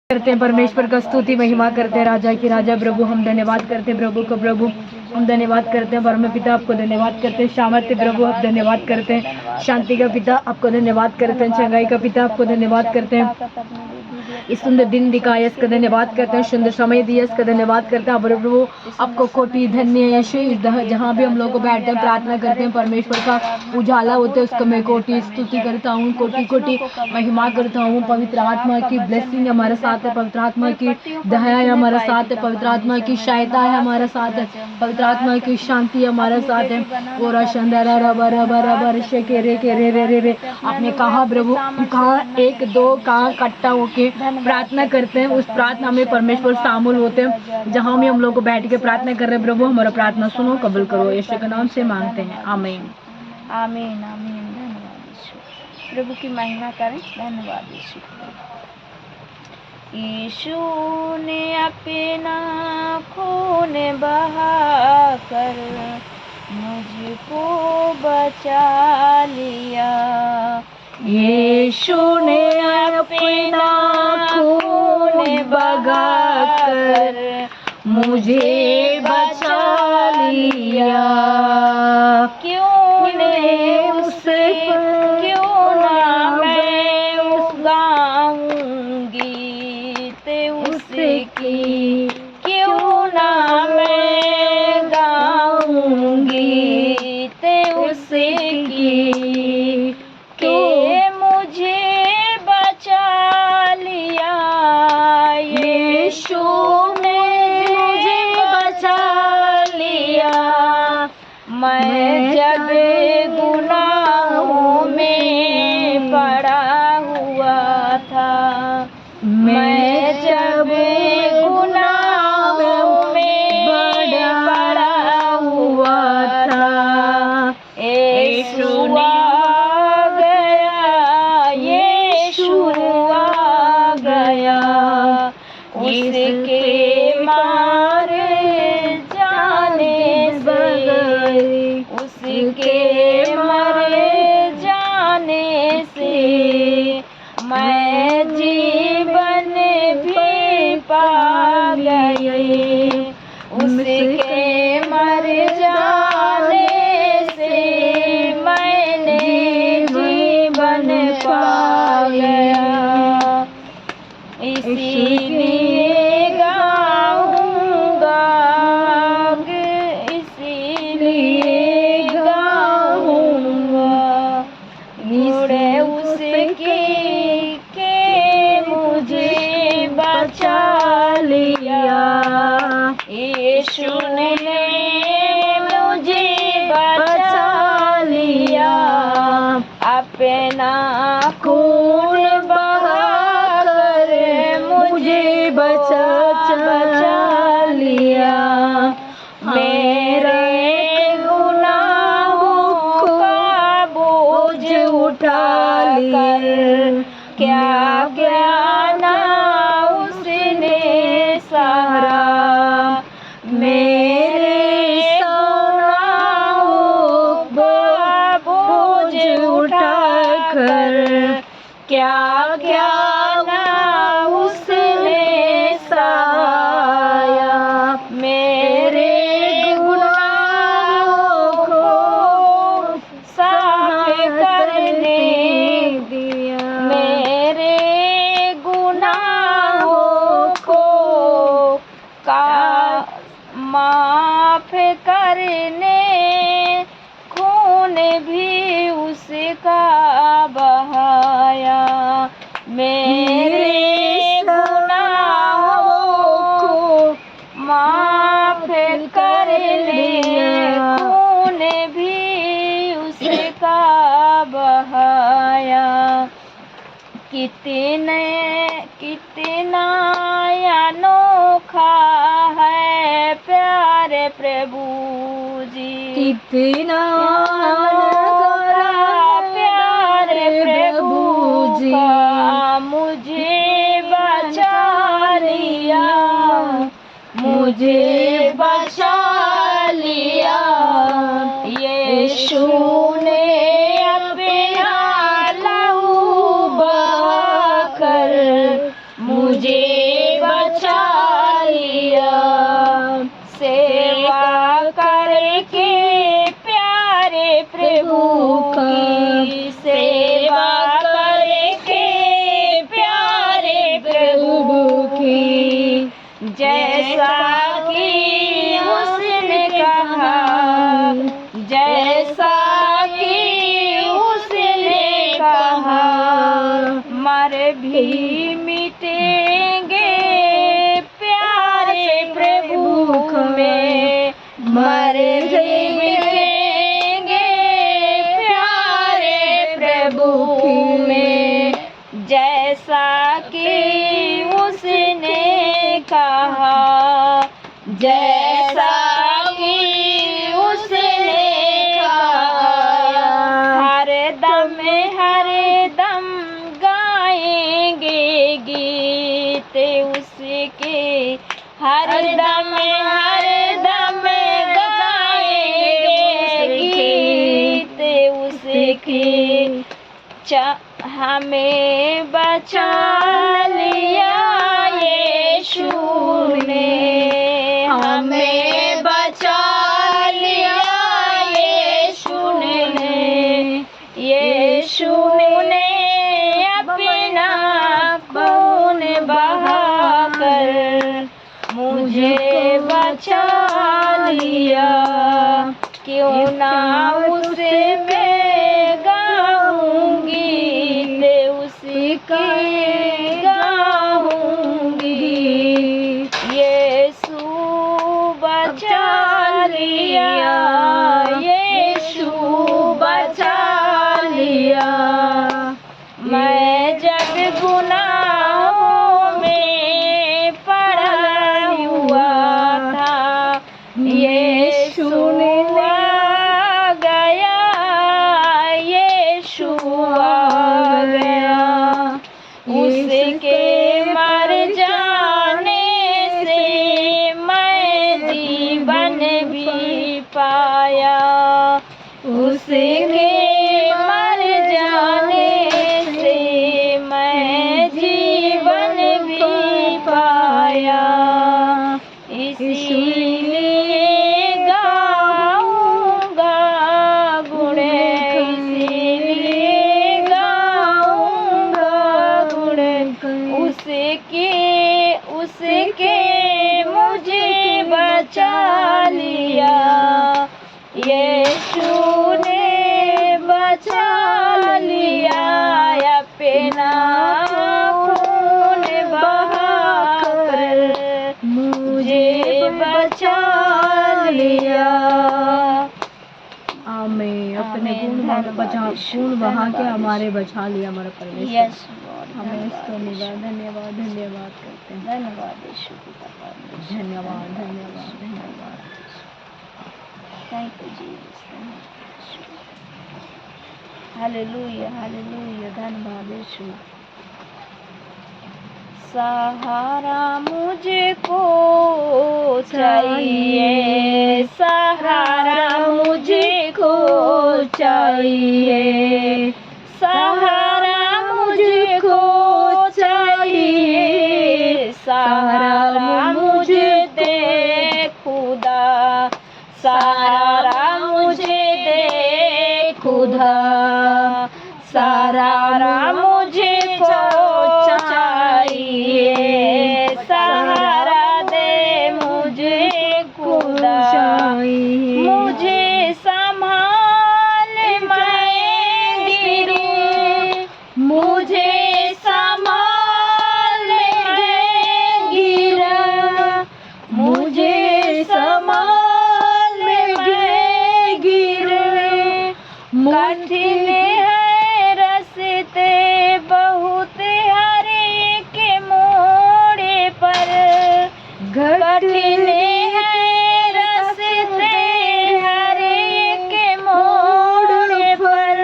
करते हैं, परमेश्वर का स्तुति महिमा करते हैं। राजा की राजा प्रभु हम धन्यवाद करते हैं, प्रभु को प्रभु हम धन्यवाद करते हैं। परम पिता आपको धन्यवाद करते हैं। सामर्थ्य प्रभु आप धन्यवाद करते हैं। शांति का पिता आपको धन्यवाद करते हैं। चंगाई का पिता आपको धन्यवाद करते हैं। इस सुंदर दिन दिखाया इसका धन्यवाद करते हैं। सुंदर समय दिया इसका धन्यवाद करते हैं। प्रभु आपको कोटि धन्य यीशु। जहाँ भी हम लोग को बैठते हैं प्रार्थना करते हैं, परमेश्वर का उजाला होता है उसका मैं कोटि स्तुति करता हूँ, कोटि कोटि महिमा करता हूँ। पवित्र आत्मा की ब्लेसिंग हमारे साथ है, पवित्र आत्मा की दया है हमारे साथ है, पवित्र आत्मा की सहायता है हमारे साथ है, पवित्र आत्मा की शांति हमारे साथ है। और शंदरा रबर रबर रबर शे के रे रे आपने कहा प्रभु कहा एक दो कहा इकट्ठा होके प्रार्थना करते हैं, उस प्रार्थना में परमेश्वर शामिल होते हैं। जहाँ भी हम लोग को बैठ के प्रार्थना कर रहे हैं, प्रभु हमारा प्रार्थना सुनो, कबूल करो, यीशु के नाम से मांगते हैं, आमीन आमीन आमीन। धन्यवाद यीशु, प्रभु की महिमा करें। धन्यवाद यीशु। यीशु ने अपना खून बहाकर मुझको बचा लिया। यीशु ने अपना खून बहाकर मुझे बचा लिया। क्यों ने उसे क्यों ना मैं उस गाऊंगी ते उसकी, क्यों ना मैं गाऊंगी ते उसकी, के मुझे बचा लिया। यीशु ने मुझे बचा लिया। मैं जब गुनाहों में पड़ा हुआ था, मैं जब गुनाहों में पड़ा हुआ था, यीशु आ गया, यीशु आ गया। उसके मार जाने से, उसके मर जाने से मैं जीवन भी पा गई। उसके मर जाने से मैंने जीवन पा गया। इसीलिए गाऊंगा, इसीलिए गाऊंगा गुण उसकी के मुझे बचा लिया। यीशु ने मुझे बचा लिया। अपना खून बहाकर मुझे बचा लिया। मेरे गुनाहों का बोझ उठा कर क्या क्या ना उसने सहारा। मेरे गुनाहों का बोझ उठा कर क्या क्या ना उसने सहाया। मेरे गुनाहों को साफ करने दिया। मेरे गुनाहों को माफ करने खून भी उसका बहाया। मेरे गुनाहों को माफ करने खून भी उसका बहाया। कितना अनोखा है प्यारे प्रभु जी, कितना प्यारे प्रभु जी, मुझे बचा लिया, मुझे बचा लिया। यीशु ने अपना लहू बहाकर मुझे भी मिटेंगे प्यारे प्रभु में, मर भी मिटेंगे प्यारे प्रभु में, जैसा कि उसने कहा, जैसा कि उसने कहा, हर दम गाएंगे गीत उसके, हर दम गाएंगे गीत उसके, हमें बचा लिया यीशु ने, हमें बचा लिया यीशु ने, यीशु ने अपना खून बहाकर मुझे बचा लिया, क्यों ना उसे मैं गाऊंगी, उसकी गाऊंगी, यीशु बचा लिया, यीशु बचा लिया, मैं जब गुनाहों में पड़ा हुआ था, यीशु आ गया, यीशु आ गया, उसके मर जाने से मैं जीवन भी पाया, उसके मर जाने से मैं जीवन भी पाया, इसीलिए गाऊंगा गुण, इसीलिए गाऊंगा गुण, उसके मुझे बचा लिया, यीशु ने बचा लिया, अपना खून बहाकर मुझे बचा लिया। आमीन। अपने खून बहा के हमारे बचा लिया हमारा परमेश्वर। यस हमें इसको धन्यवाद धन्यवाद करते हैं। धन्यवाद यीशु पिता, धन्यवाद धन्यवाद धन्यवाद। Thank you Jesus, hallelujah hallelujah, धन्यवाद यीशु। सहारा मुझको चाहिए, सहारा मुझको चाहिए, सहारा मुझको चाहिए, सहारा मुझे दे खुदा, सहारा मुझे दे खुदा, सहारा मुझे चाहिए, सहारा दे मुझे खुदा, मुझे संभाल मैं गिरूं, मुझे संभाल मैं गिरा, मुझे संभाल मैं गिरा, कठिन है रास्ते बहुत हर एक मोड़ पर, कठिन है रास्ते हर एक मोड़ पर,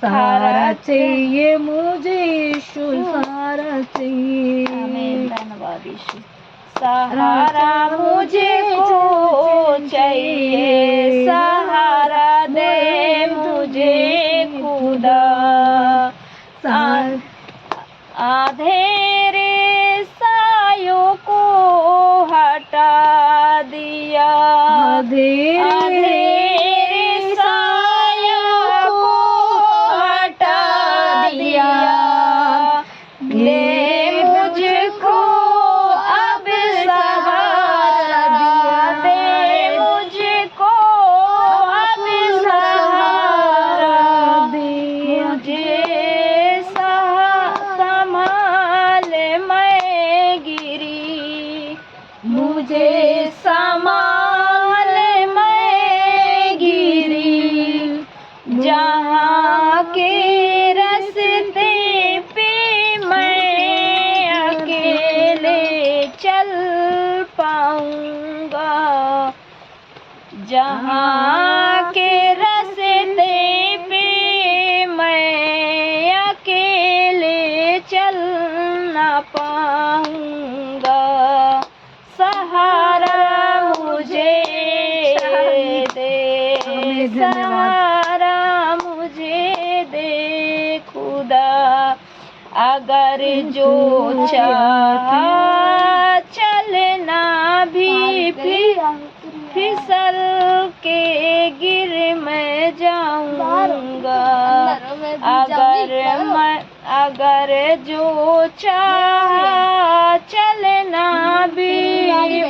सहारा चाहिए मुझे यीशु, सहारा चाहिए। आमीन, धन्यवाद यीशु। सहारा मुझे चाहिए, सहारा दे मुझे खुदा, अंधेरे सायों को हटा दिया, अंधेरे सायों को हटा दिया, दे मुझको अब सहारा दिया, दे मुझको अब सहारा, मुझे संभाल चल पाऊंगा, जहाँ के रास्ते पे मैं अकेले चल ना पाऊंगा, सहारा मुझे दे, सहारा मुझे दे खुदा, अगर जो चाहा चलना भी फिसल के गिर मैं जाऊंगा, अगर जो चाहा चलना भी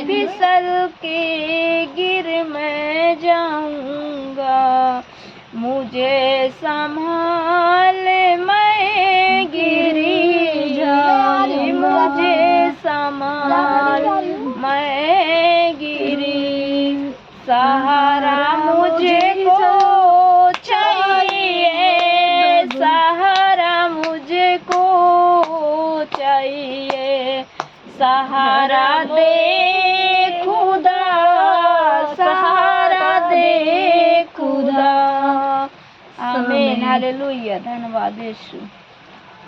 फिसल के गिर मैं जाऊंगा, मुझे संभाल मैं गिरी जाऊं, मुझे संभाल मैं गिरी, सहारा मुझे को चाहिए, सहारा मुझे को चाहिए, सहारा दे खुदा, सहारा दे खुदा। आमीन, हालेलुया। धन्यवाद यीशु,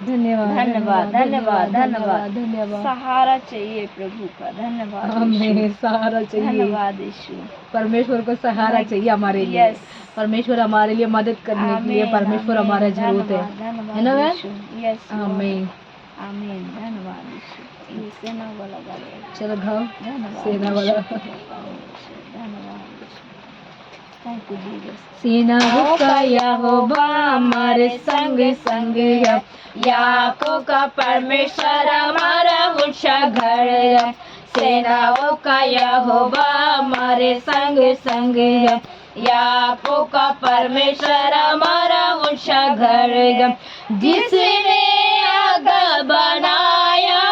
धन्यवाद धन्यवाद धन्यवाद धन्यवाद। धन्यवाद। सहारा चाहिए प्रभु का, धन्यवाद हमें यीशु, सहारा चाहिए, धन्यवाद यीशु। परमेश्वर को सहारा चाहिए हमारे लिए। यस, परमेश्वर हमारे लिए मदद करने के लिए, परमेश्वर हमारा जरूरत है, है ना बहन? यस, आमीन। आमीन, धन्यवाद यीशु। ये सेना वाला गाना, चलो गाओ, धन्यवाद सेना यीशु, वाला। धन्यवाद यीशु। Thank you Jesus. सेना का यहोवा हमारे संग संग है, याकों का परमेश्वर हमारा ऊंचा घर है, सेनाओं का यहोवा हमारे संग संग है, याकों का परमेश्वर हमारा ऊंचा घर है, जिसने आग बनाया,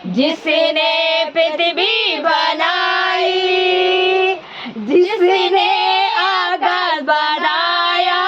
जिसने पृथ्वी बनाई, जिसने आकाश बनाया,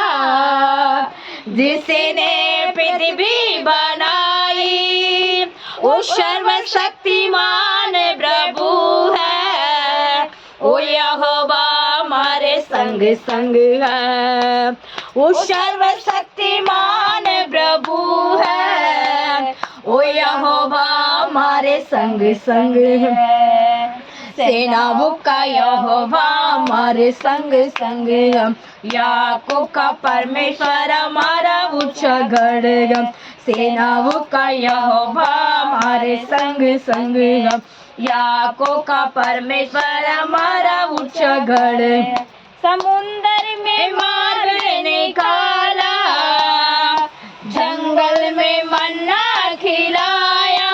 जिसने पृथ्वी बनाई, वो सर्वशक्तिमान प्रभु है, वो यहोवा हमारे संग संग है, वो सर्वशक्तिमान प्रभु है, वो यहोवा हमारे संग संग है, सेनाओं का यहोवा हमारे संग संग है, याकूब का परमेश्वर हमारा ऊंचा गढ़ है, सेनाओं का यहोवा हमारे संग संग है, याकूब का परमेश्वर हमारा ऊंचा गढ़ है, समुंदर में मार निकाला, जंगल में मन्ना खिलाया,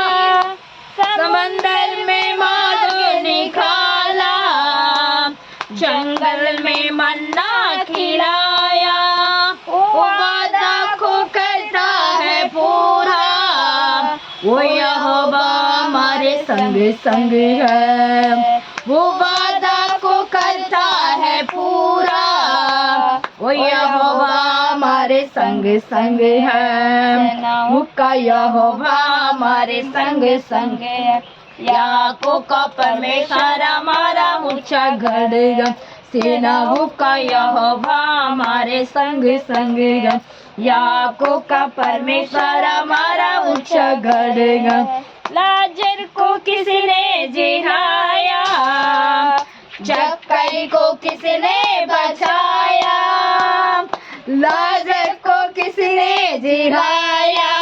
समंदर में मार निकाला, जंगल में मन्ना खिलाया, वो वादा को करता है पूरा, वो यहोवा हमारे संग संग है, वो वादा को करता है पूरा, वो यहोवा हमारे संग संग है, मुक्का यहोवा हमारे संग संग है, याकूब का परमेश्वर हमारा ऊंचा गढ़ है, सेनाओं का यहोवा हमारे संग संग है, याकूब का परमेश्वर हमारा ऊंचा गढ़ है, लाजर को किसने जिहाया, जक्कई को किसने बचाया, लाजर को किसने जिहाया,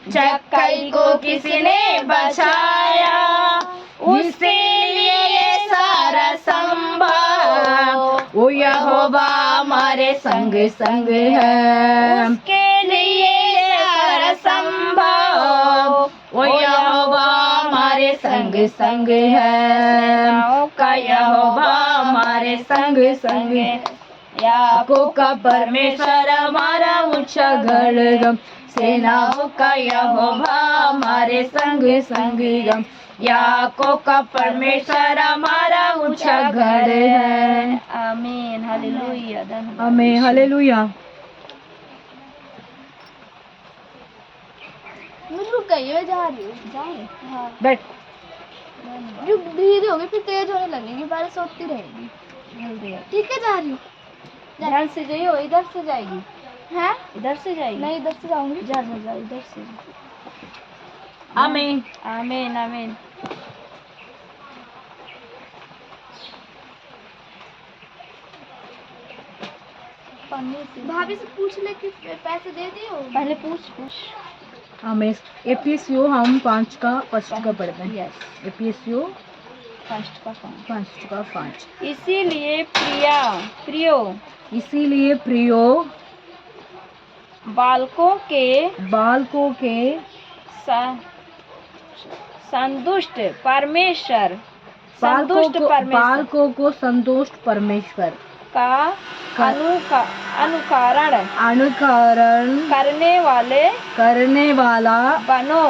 जक्कई को किसने बचाया, उसके लिए सारा संभव, वो यहोवा हमारे संग संग है, उसके लिए सारा संभव, वो यहोवा हमारे संग संग है, का यहोवा हमारे संग संग है, याकूब का परमेश्वर हमारा ऊंचा गढ़ है, सेनाओं का यहोवा हमारे संग संग है, याकूब का परमेश्वर हमारा ऊंचा घर है। आमीन, हालेलुया, धन्यवाद। आमीन, हालेलुया। मैं रुक गई, मैं जा रही हूँ, जा रही हूँ। हाँ बैठ। रुक, धीरे होगी फिर तेज होने लगेगी, बारिश होती रहेगी। जल्दी है, ठीक है जा रही हूँ। ध्यान से जाइयो, इधर से जाएगी। हैं? इधर से जाएगी? नहीं इधर से जाऊंगी। जा जा जा, इधर से। आमीन। आमीन आमीन। भाभी से पूछ ले कि पैसे दे दियो। पहले पूछ। हमें एपीएसयू हम 5 का फर्स्ट का पढ़ते हैं। यस, एपीएसयू फर्स्ट का 5। इसीलिए प्रियो बालकों के संतुष्ट परमेश्वर बालकों को संतुष्ट परमेश्वर का अनुकरण करने वाला बनो।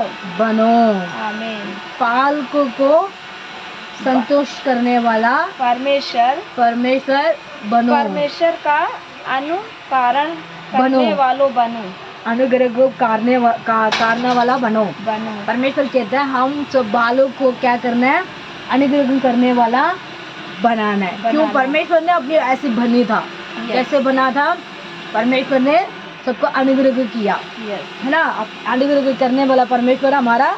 आमीन। बालकों को संतुष्ट करने वाला परमेश्वर बनो। परमेश्वर का अनुकरण करने वालों बनो। अनुग्रह को करने वाला बनो। परमेश्वर कहता है हम सब बालों को क्या करना है, अनुग्रह करने वाला बनाना है। क्यों? परमेश्वर ने अपनी ऐसे बनी था। कैसे बना था? परमेश्वर ने सबको अनुग्रह किया, है ना। अनुग्रह करने वाला परमेश्वर हमारा।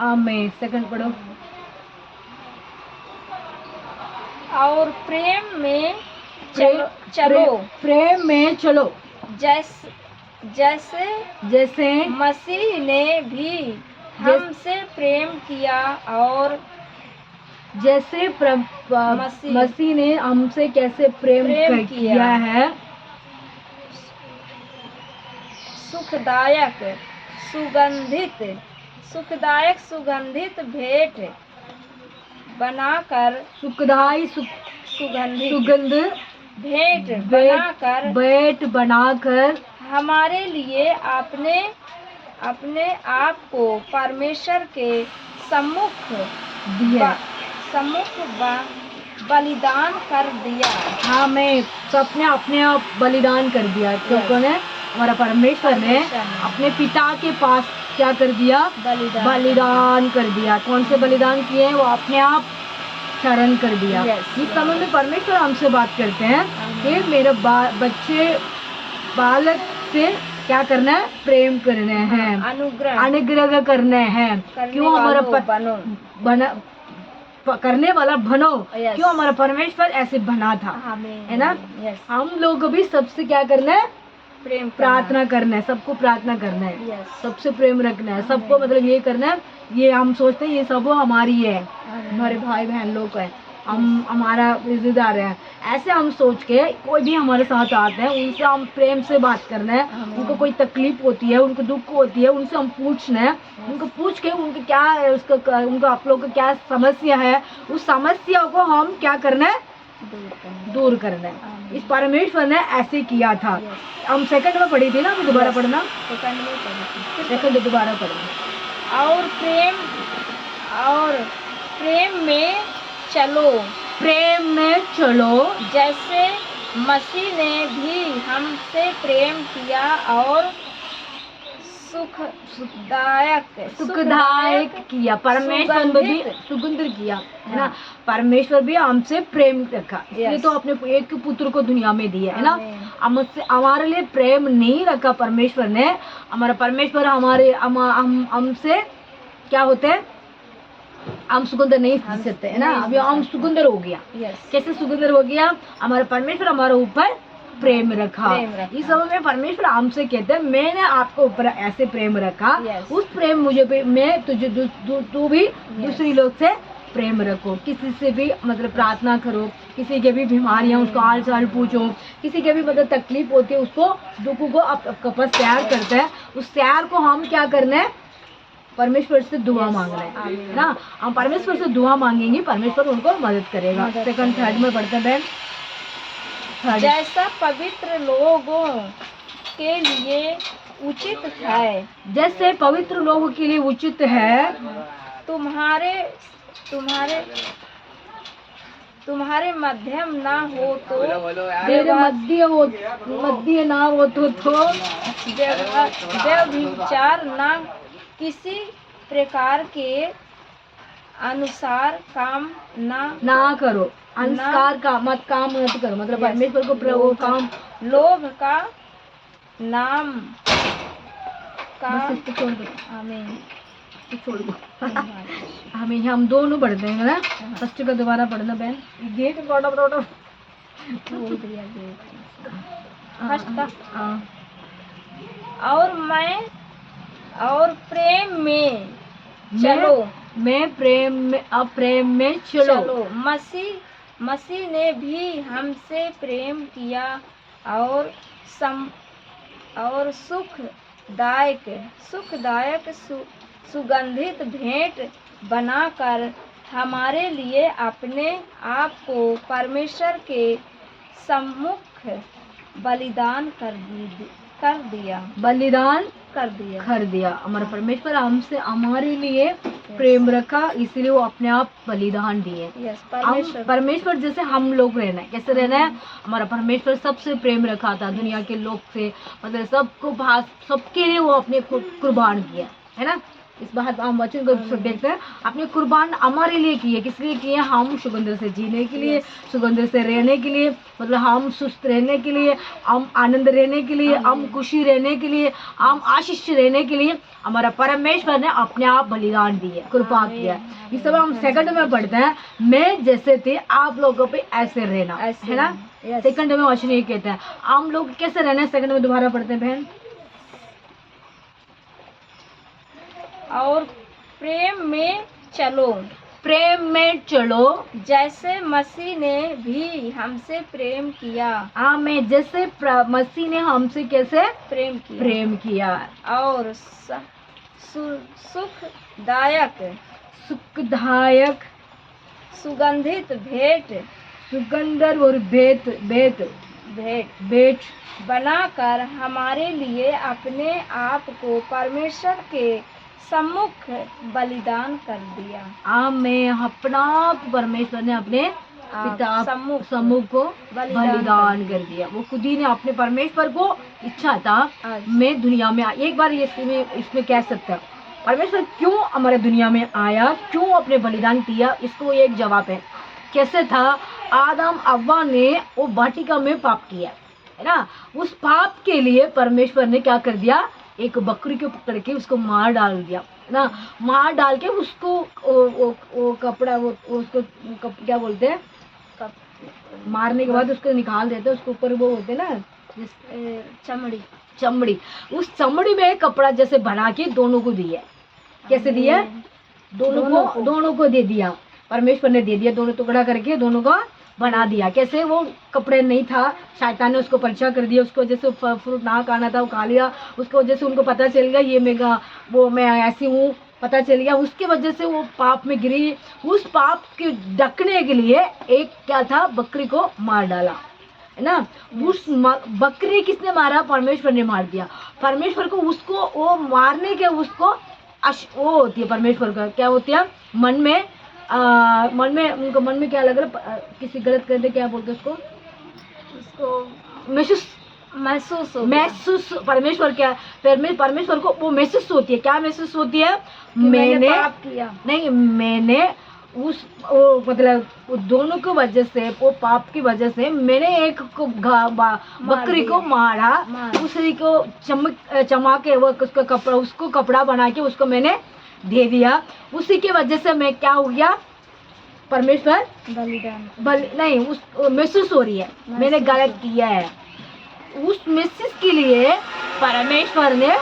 आमीन। सेकंड पढ़ो। और प्रेम में चलो जैसे मसीह ने भी हमसे प्रेम किया और जैसे मसीह ने हमसे कैसे प्रेम किया है। सुखदायक सुगंधित भेंट बनाकर भेंट बनाकर हमारे लिए अपने आप को परमेश्वर के सम्मुख बलिदान कर दिया। हाँ, मैं सबने अपने आप बलिदान कर दिया। क्योंकि हमारा परमेश्वर ने अपने पिता के पास क्या कर दिया? बलिदान कर दिया। कौन से बलिदान किए? वो अपने आप शरण कर दिया। इस समय में परमेश्वर हमसे बात करते हैं कि मेरे बालक से क्या करना है? प्रेम करना है, अनुग्रह करना है। क्यों? हमारा करने वाला बनो। क्यों? हमारा परमेश्वर ऐसे बना था, है ना। हम लोग भी सबसे क्या करना है? प्रार्थना करना है। सबको प्रार्थना करना है, सबसे प्रेम रखना है, सबको मतलब ये करना है। ये हम सोचते हैं ये सब हमारी है, हमारे भाई बहन लोग है, हम हमारा रिश्तेदार है। ऐसे हम सोच के कोई भी हमारे साथ आते हैं उनसे हम प्रेम से बात करना है। उनको कोई तकलीफ होती है, उनको दुख होती है, उनसे हम पूछना है। उनको पूछ के उनका क्या है, उनका आप लोग का क्या समस्या है, उस समस्या को हम क्या करना है? दूर करना है। इस परमेश्वर ने ऐसे किया था। हम सेकंड में पढ़ी थी ना, अभी दोबारा पढ़ना। सेकंड दोबारा पढ़ना। और प्रेम में चलो जैसे मसीह ने भी हमसे प्रेम किया और सुखदायक किया। परमेश्वर भी सुगंधित किया, है ना। परमेश्वर भी हमसे प्रेम रखा, इसलिए तो अपने एक पुत्र को दुनिया में दिया, है ना। हमसे हमारे लिए प्रेम नहीं रखा परमेश्वर ने। हमारा परमेश्वर हमसे क्या होते हैं? हम सुगंधर नहीं पी सकते, है ना। अभी हम सुगंधर हो गया। कैसे सुगंधर हो गया? हमारा परमेश्वर हमारे ऊपर प्रेम रखा। इस समय में परमेश्वर हमसे कहते हैं मैंने आपको ऊपर ऐसे प्रेम रखा। उस प्रेम मुझे मैं तुझे तू भी दूसरी लोग से प्रेम रखो। किसी से भी मतलब प्रार्थना करो, किसी के भी बीमारियां उसको हाल चाल पूछो, किसी के भी मतलब तकलीफ होती है उसको दुखों को आपके पास शेयर करते हैं। उस शेयर को हम क्या करना है? परमेश्वर से दुआ मांगना है ना। हम परमेश्वर से दुआ मांगेंगे, परमेश्वर उनको मदद करेगा। सेकंड थर्ड में पढ़ते हैं। जैसा पवित्र लोगों के लिए उचित है, जैसे पवित्र लोगों के लिए उचित है, तुम्हारे तुम्हारे मध्यम ना हो तो तेरे मध्य ना हो तो व्यभिचार ना किसी प्रकार के अनुसार काम ना करो। अनुसार का मत काम मत करो, मतलब परमेश्वर को वो काम लोभ का नाम का बस इसको छोड़ दो, आमीन छोड़ दो। हमें हम दोनों पढ़ते हैं ना, फर्स्ट का दोबारा पढ़ना बहन। गेट फर्स्ट का और प्रेम में चलो, मैं प्रेम में, अब प्रेम में चलो। मसीह ने भी हमसे प्रेम किया और सुखदायक सुगंधित भेंट बनाकर हमारे लिए अपने आप को परमेश्वर के सम्मुख बलिदान कर दिया। हमारा परमेश्वर हमसे हमारे लिए प्रेम रखा, इसलिए वो अपने आप बलिदान दिए। परमेश्वर जैसे हम लोग रहना है, कैसे रहना है? हमारा परमेश्वर सबसे प्रेम रखा था दुनिया के लोग से, मतलब सबके लिए वो अपने कुर्बान किया है ना। इस बात हम वचन को देखते हैं, अपने कुर्बान हमारे लिए किए। किस लिए किए? हम सुगंध से जीने के लिए, सुगंध से रहने के लिए, मतलब हम सुस्त रहने के लिए, हम आनंद रहने के लिए, हम खुशी रहने के लिए, हम आशीष रहने के लिए हमारा परमेश्वर ने अपने आप बलिदान दिए, कृपा किया। इस समय हम सेकंड में पढ़ते हैं, मैं जैसे थे आप लोगों पे ऐसे रहना, है ना। सेकंड में वचन ये कहते हैं हम लोग कैसे रहना है। सेकंड में दोबारा पढ़ते हैं बहन। और प्रेम में चलो, जैसे मसीह ने भी हमसे प्रेम किया। आमीन। जैसे मसीह ने हमसे कैसे प्रेम किया और सुखदायक सुगंधित भेंट बनाकर हमारे लिए अपने आप को परमेश्वर के सम्मुख बलिदान कर दिया। आमीन। अपना परमेश्वर ने अपने पिता सम्मुख को बलिदान कर दिया। वो खुद ही ने अपने परमेश्वर को इच्छा था मैं दुनिया में एक बार इसमें कह सकता है परमेश्वर क्यों हमारे दुनिया में आया, क्यों अपने बलिदान किया, इसको एक जवाब है। कैसे था? आदम अव्वा ने वो वाटिका में पाप किया है ना। उस पाप के लिए परमेश्वर ने क्या कर दिया, एक बकरी को पकड़ के उसको मार डाल दिया ना। मार डाल के उसको वो कपड़ा उसको क्या बोलते हैं, मारने के बाद उसको निकाल देते, उसके ऊपर वो होते ना चमड़ी, उस चमड़ी में कपड़ा जैसे बना के दोनों को दिया। कैसे दिया? दोनों को दे दिया, परमेश्वर ने दे दिया। दोनों टुकड़ा करके दोनों को बना दिया। कैसे? वो कपड़े नहीं था, शैतान ने उसको परीक्षा कर दिया, उसको जैसे फ्रूट ना खाना था वो खा लिया, उसको जैसे उनको पता चल गया ये मैं ऐसी हूँ, पता चल गया, उसकी वजह से वो पाप में गिरी। उस पाप के ढकने के लिए एक क्या था, बकरी को मार डाला है ना। उस बकरी किसने मारा? परमेश्वर ने मार दिया। परमेश्वर को उसको वो मारने के उसको वो होती है परमेश्वर का क्या होती है मन में उनको मन में क्या लग रहा है, किसी गलत करते क्या बोलते उसको महसूस परमेश्वर क्या परमेश्वर को वो महसूस होती है। क्या महसूस होती है? मैंने पाप किया नहीं, मैंने मतलब दोनों की वजह से, वो पाप की वजह से मैंने एक को बकरी को मारा, दूसरी को चमा के उसको कपड़ा बना के उसको मैंने दे दिया। उसी की वजह से मैं क्या हो गया, परमेश्वर नहीं उस महसूस हो रही है मैंने गलत किया है। उस महसूस के लिए परमेश्वर ने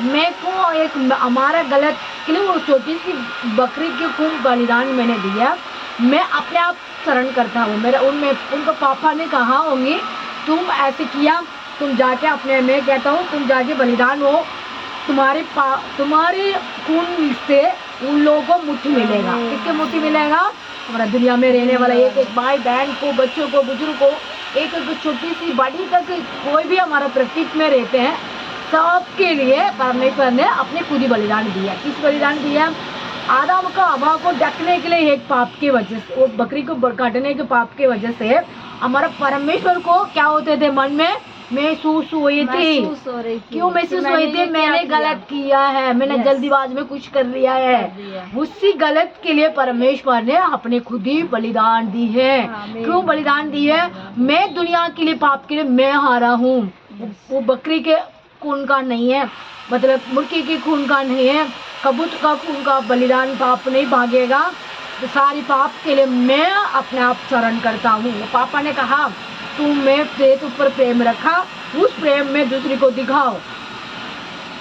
मैं को एक हमारा गलत के लिए वो छोटी सी बकरी के खून बलिदान मैंने दिया। मैं अपने आप शरण करता हूँ। उनको पापा ने कहा होंगे तुम ऐसे किया, तुम जाके अपने, मैं कहता हूँ तुम जाके बलिदान हो, तुम्हारे खून से उन लोगों को मुक्ति मिलेगा। किसके मुक्ति मिलेगा? हमारा दुनिया में रहने वाला एक एक भाई बहन को, बच्चों को, बुजुर्ग को, एक एक छोटी सी बड़ी तक कोई भी हमारा प्रतीक में रहते हैं, सबके लिए परमेश्वर ने अपने खुद ही बलिदान दिया। किस बलिदान दिया? आदम का हवा को ढकने के लिए एक पाप की वजह से, वो बकरी को काटने के पाप की वजह से हमारा परमेश्वर को क्या होते थे, मन में महसूस हुई थी। क्यों महसूस हुई थी? मैंने गलत किया है, मैंने जल्दीबाज में कुछ कर लिया है। उसी गलत के लिए परमेश्वर ने अपने खुद ही बलिदान दी है। क्यों बलिदान दी है? मैं दुनिया के लिए, पाप के लिए मैं हारा हूँ। वो बकरी के खून का नहीं है, मतलब मुर्गी के खून का नहीं है, कबूतर का खून का बलिदान पाप नहीं भागेगा। तो सारी पाप के लिए मैं अपने आप शरण करता हूँ। पापा ने कहा तुम में तेरे ऊपर प्रेम रखा, उस प्रेम में दूसरी को दिखाओ।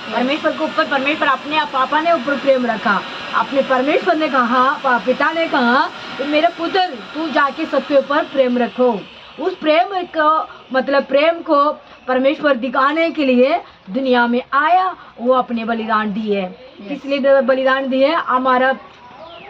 परमेश्वर के ऊपर परमेश्वर अपने आप, पापा ने ऊपर प्रेम रखा। अपने परमेश्वर ने कहा, पिता ने कहा मेरे पुत्र तू जाके सबके ऊपर प्रेम रखो। उस प्रेम को, मतलब प्रेम को परमेश्वर दिखाने के लिए दुनिया में आया, वो अपने बलिदान दिए। इसलिए बलिदान दिए। हमारा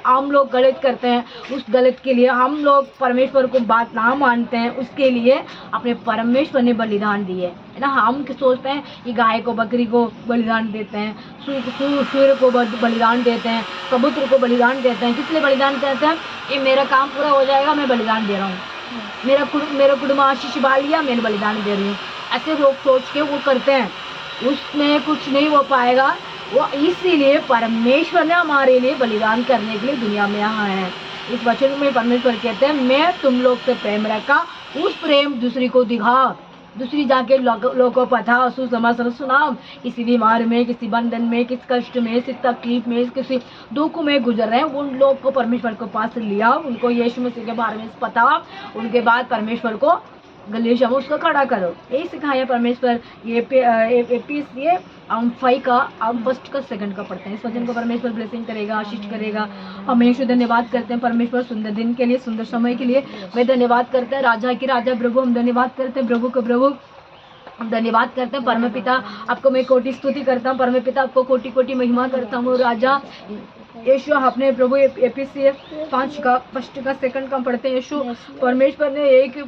हम लोग गलत करते हैं, उस गलत के लिए हम लोग परमेश्वर को बात ना मानते हैं, उसके लिए अपने परमेश्वर ने बलिदान दिए है ना। हम सोचते हैं कि गाय को, बकरी को बलिदान देते हैं, सूर्य को बलिदान देते हैं, कबूतर को बलिदान देते हैं। किस लिए बलिदान देते हैं? ये मेरा काम पूरा हो जाएगा, मैं बलिदान दे रहा हूँ, मेरा कुटुंब आशीष पा लिया, मैं बलिदान दे रही हूँ। ऐसे लोग सोच के वो करते हैं, उसमें कुछ नहीं हो पाएगा। वो इसीलिए परमेश्वर ने हमारे लिए बलिदान करने के लिए दुनिया में आया है। इस वचन में परमेश्वर कहते हैं मैं तुम लोग से प्रेम रखा, उस प्रेम दूसरी को दिखा, दूसरी जाके लोगों को पता, सुसमाचार सुनाओ। किसी बीमार में, किसी बंधन में, किस कष्ट में, किसी तकलीफ में, किसी दुख में गुजर रहे हैं, उन लोग को परमेश्वर के पास लिया, उनको यीशु मसीह के बारे में पता। उनके बाद परमेश्वर को गलेशिया में उसको खड़ा करो, यही सिखाया परमेश्वर। ये एपीसीए हम 5 का, हम 1 का 2 का पढ़ते हैं। इस वचन को परमेश्वर ब्लेसिंग करेगा, आशीष करेगा। हमेशा धन्यवाद करते हैं परमेश्वर सुंदर दिन के लिए, सुंदर समय के लिए। मैं धन्यवाद करते हैं राजा की राजा प्रभु, हम धन्यवाद करते हैं प्रभु को प्रभु, हम धन्यवाद करते हैं परम पिता। आपको मैं कोटि स्तुति करता हूँ परम पिता, आपको कोटि कोटि महिमा करता हूँ राजा। यीशु अपने प्रभु एपीसीए 5 का 1 का 2 का पढ़ते हैं। यीशु परमेश्वर ने एक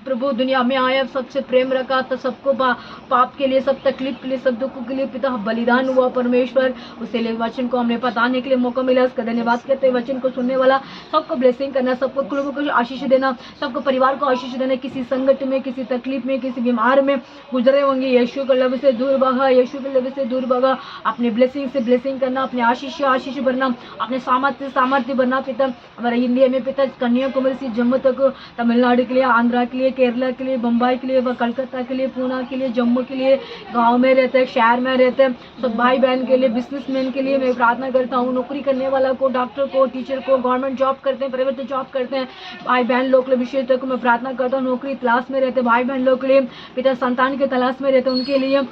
प्रभु दुनिया में आया, सबसे प्रेम रखा, तो सबको पाप के लिए, सब तकलीफ के लिए, सब दुखों के लिए पिता बलिदान हुआ परमेश्वर। उसे लिए वचन को हमने बताने के लिए मौका मिला, उसका धन्यवाद करते हैं। वचन को सुनने वाला सबको ब्लेसिंग करना, सबको कुटुंब को आशीष देना, सबको परिवार को आशीष देना। किसी संकट में, किसी तकलीफ में, किसी बीमार में गुजरे होंगे, यीशु के लब से दूर भगा, यीशु के लब से दूर भगा। अपने ब्लेसिंग से ब्लेसिंग करना, अपने आशीष से आशीष भरना, अपने सामर्थ्य भरना पिता। हमारे इंडिया में पिता कन्याकुमारी से जम्मू तक, तमिलनाडु के लिए, आंध्रा के लिए, केरला के लिए, बम्बई के लिए, कलकत्ता के लिए, पूना के लिए, जम्मू के लिए, गांव में रहते हैं, शहर में रहते हैं, सब भाई बहन के लिए, बिजनेसमैन के लिए मैं प्रार्थना करता हूँ। नौकरी करने वाला को, डॉक्टर को, टीचर को, गवर्नमेंट जॉब करते हैं, प्राइवेट जॉब करते हैं, भाई बहन लोग के लिए विशेष तक मैं प्रार्थना करता हूँ। नौकरी तलाश में रहते भाई बहन लोग के लिए पिता, संतान के तलाश में रहते हैं उनके लिए,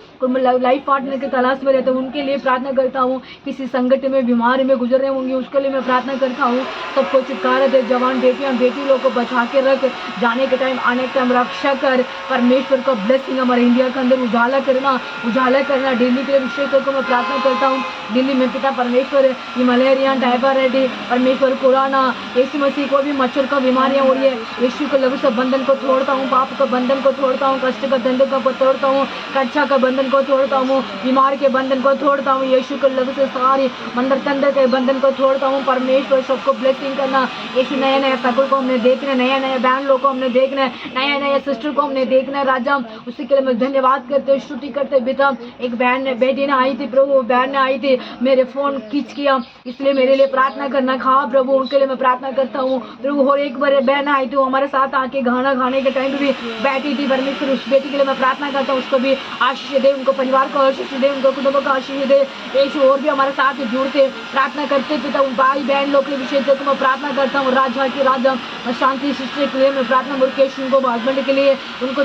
लाइफ पार्टनर के तलाश में रहते हैं उनके लिए प्रार्थना करता हूँ। किसी संकट में, बीमारी में गुजर रहे होंगे उसके लिए मैं प्रार्थना करता हूँ। सबको छुटकारा दे, जवान बेटियां बेटी लोग को बचा के रख, जाने के टाइम आने के टाइम रक्षा कर। परमेश्वर का ब्लेसिंग हमारे इंडिया के अंदर उजाला करना। दिल्ली के लिए विशेष तौर पर मैं प्रार्थना करता हूँ। दिल्ली में पिता परमेश्वर ये मलेरिया, टाइफाइड, परमेश्वर कोरोना, यीशु मसीह को भी मच्छर का बीमारियां हो रही है, यीशु के लहू से बंधन को तोड़ता हूँ, पाप का बंधन को तोड़ता हूँ, कष्ट का बंधन को तोड़ता हूँ, कच्चा का बंधन को तोड़ता हूँ, बीमार के बंधन को तोड़ता हूँ। यीशु के लहू से सारी मंदिर के अंदर के बंधन को तोड़ता हूँ। परमेश्वर सबको ब्लेसिंग करना। यीशु नया नया सकल को हमने देखना, नया नया बहन लोग को हमने देखना, नया नया सिस्टर को हमने देखना राजा। उसी के लिए मैं धन्यवाद करते, स्तुति करते पिता। एक बहन बेटी ने आई थी प्रभु, बहन ने आई थी, मेरे फोन खींच किया, इसलिए मेरे लिए प्रार्थना करना खा प्रभु, उनके लिए मैं प्रार्थना करता हूँ प्रभु। और एक बार बहन आई थी, हमारे साथ आके खाना खाने के टाइम भी बैठी थी परमेश्वर, उस बेटी के लिए मैं प्रार्थना करता हूँ, उसको भी आशीष दे, उनको परिवार को आशीष दे, उनको कुटुंब को आशीष दे। यीशु और भी हमारे साथ जुड़ते प्रार्थना करते पिता, उन भाई बहन लोग के विषय से मैं प्रार्थना करता हूँ। राजा की राजा शांति शिष्य के लिए मैं प्रार्थना मुकेश, उनको हस्बैंड के लिए, उनको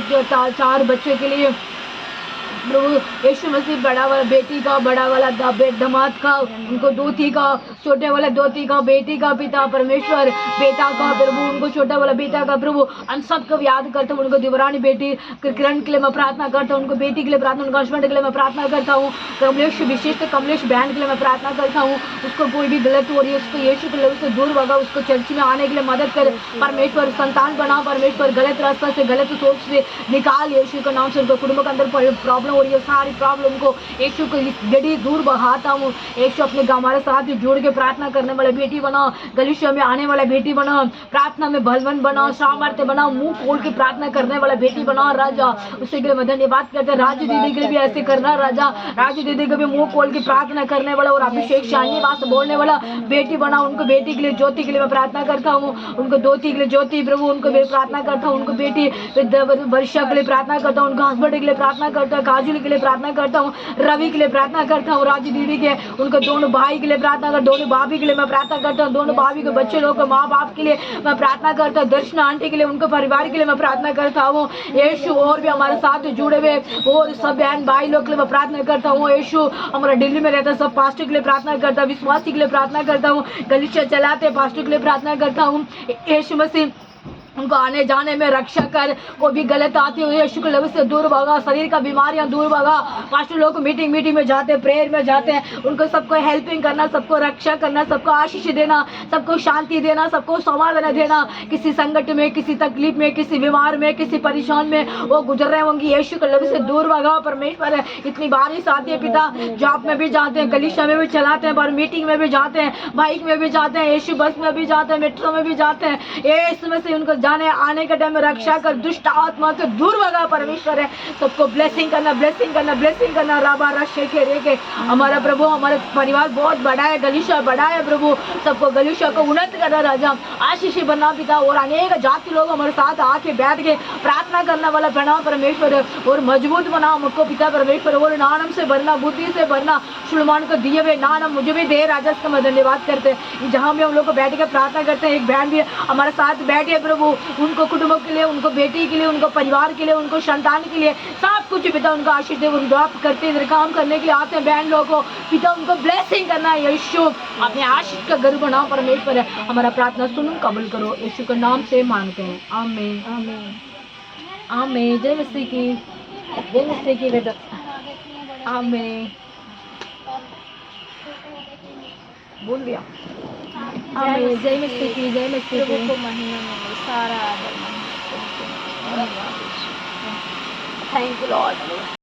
4 बच्चे के लिए प्रभु यीशु मसीह, बड़ा वाला बेटी का, बड़ा वाला दामाद का, उनको दोती का, छोटे वाला दोती का, बेटी का पिता परमेश्वर, बेटा का प्रभु, उनको छोटा वाला बेटा का प्रभु, हम सबको याद करता हूँ। उनको दिवरानी बेटी किरण के लिए मैं प्रार्थना करता हूँ, उनको बेटी के लिए प्रार्थना, उनका हस्बैंड के लिए मैं प्रार्थना करता हूँ। कमलेश विशेष कमलेश बहन के लिए मैं प्रार्थना करता हूँ। उसको कोई भी गलत हो रही है, उसको यीशु के लिए से दूर भगा, उसको चर्च में आने के लिए मदद कर परमेश्वर, संतान बना परमेश्वर, गलत रास्ता से, गलत सोच से निकाल यीशु के नाम से। उनको कुटुंब के अंदर प्रॉब्लम हो रही है, सारी प्रॉब्लम को यीशु को गड़ी दूर बहाता हूँ। यीशु अपने हमारे साथ जोड़ के प्रार्थना करने वाला बेटी बनाओ, गलीशा में आने वाला बेटी बनाओ, प्रार्थना में बलवान बनाओ, सामर्थ्य बनाओ, मुंह खोल के प्रार्थना करने वाला बेटी बनाओ राजा। उसके लिए मैं धन्यवाद करते हैं। राजू दीदी के लिए भी ऐसे करना राजा, राजू दीदी को भी मुंह खोल के प्रार्थना करने वाला और अभिषेक शानी बात बोलने वाला बेटी बनाओ। उनको बेटी के लिए ज्योति के लिए मैं प्रार्थना करता हूँ, उनको दोती के लिए ज्योति प्रभु उनको भी प्रार्थना करता हूँ, उनको बेटी वर्षा के लिए प्रार्थना करता हूँ, उनको हस्बैंड के लिए प्रार्थना करता हूँ, काजल के लिए प्रार्थना करता हूँ, रवि के लिए प्रार्थना करता हूँ, राजू दीदी के उनको दोनों भाई के लिए प्रार्थना कर, दोनों भाभी के लिए मैं प्रार्थना करता हूँ, दोनों भाभी के बच्चे लोग को माँ बाप के लिए मैं प्रार्थना करता हूँ, दर्शन आंटी के लिए उनके परिवार के लिए मैं प्रार्थना करता हूँ यीशु। और भी हमारे साथ जुड़े हुए और सब बहन भाई लोग के लिए मैं प्रार्थना करता हूँ यीशु। हमारा दिल्ली में रहता है सब पास्टर के लिए प्रार्थना करता हूँ, विश्वासी के लिए प्रार्थना करता हूँ, गलीचा चलाते पास्टर के लिए प्रार्थना करता हूँ यीशु मसीह। उनको आने जाने में रक्षा कर, कोई भी गलत आती हुई यीशु के लहू से दूर भगा, शरीर का बीमारियां दूर भगा। पास्टर लोग मीटिंग में जाते, प्रेयर में जाते हैं, उनको सबको हेल्पिंग करना, सबको रक्षा करना, सबको आशीष देना, सबको शांति देना, सबको समाधान देना। किसी संकट में, किसी तकलीफ में, किसी बीमार में, किसी परेशान में वो गुजर रहे होंगे, यीशु के लहू से दूर भगा परमेश्वर। इतनी बारिश आती है पिता, जॉब में भी जाते हैं, गलीशा में भी चलाते हैं, पर मीटिंग में भी जाते हैं, बाइक में भी जाते हैं, यीशु बस में भी जाते हैं, मेट्रो में भी जाते हैं। यीशु में से उनको जाने आने के टाइम में रक्षा कर, दुष्ट आत्मा से दूर भगा परमेश्वर है। सबको ब्लेसिंग करना, ब्लेसिंग करना, ब्लेसिंग करना। राबा रशे के रेके हमारा प्रभु, हमारा परिवार बहुत बड़ा है, गलीशा बड़ा है प्रभु, सबको गलीशा को उन्नत करना राजा, आशीष बना पिता। और अनेक जाति लोग हमारे साथ आके बैठ के प्रार्थना करने वाला बना परमेश्वर, और मजबूत बना हमको पिता परमेश्वर, और नानम से भरना, बुद्धि से भरना, सुलेमान को दिए हुए नानम मुझे भी दे राजा। इसका मैं धन्यवाद करते हैं। जहाँ भी हम लोग को बैठ के प्रार्थना करते हैं, एक बहन भी हमारे साथ बैठे प्रभु, उनको कुटुंबों के लिए, उनको बेटी के लिए, उनको परिवार के लिए, उनको संतान के लिए सब कुछ पिता उनको आशीष दे। उनको आप करते इधर काम करने के लिए आते हैं बहन लोगों को पिता, उनको ब्लेसिंग करना है यीशु, अपने आशीष का घर बनाओ परमेश्वर है। हमारा प्रार्थना सुनो, कबूल करो, यीशु के नाम से मांगते हैं, आमीन आमीन आमीन। जय मसीह की, जय मसीह की बेटा, आमीन। बोल दिया आमीन। जय मसीह की, जय मसीह की। को महिमा में सारा आदर थैंक यू लॉर्ड।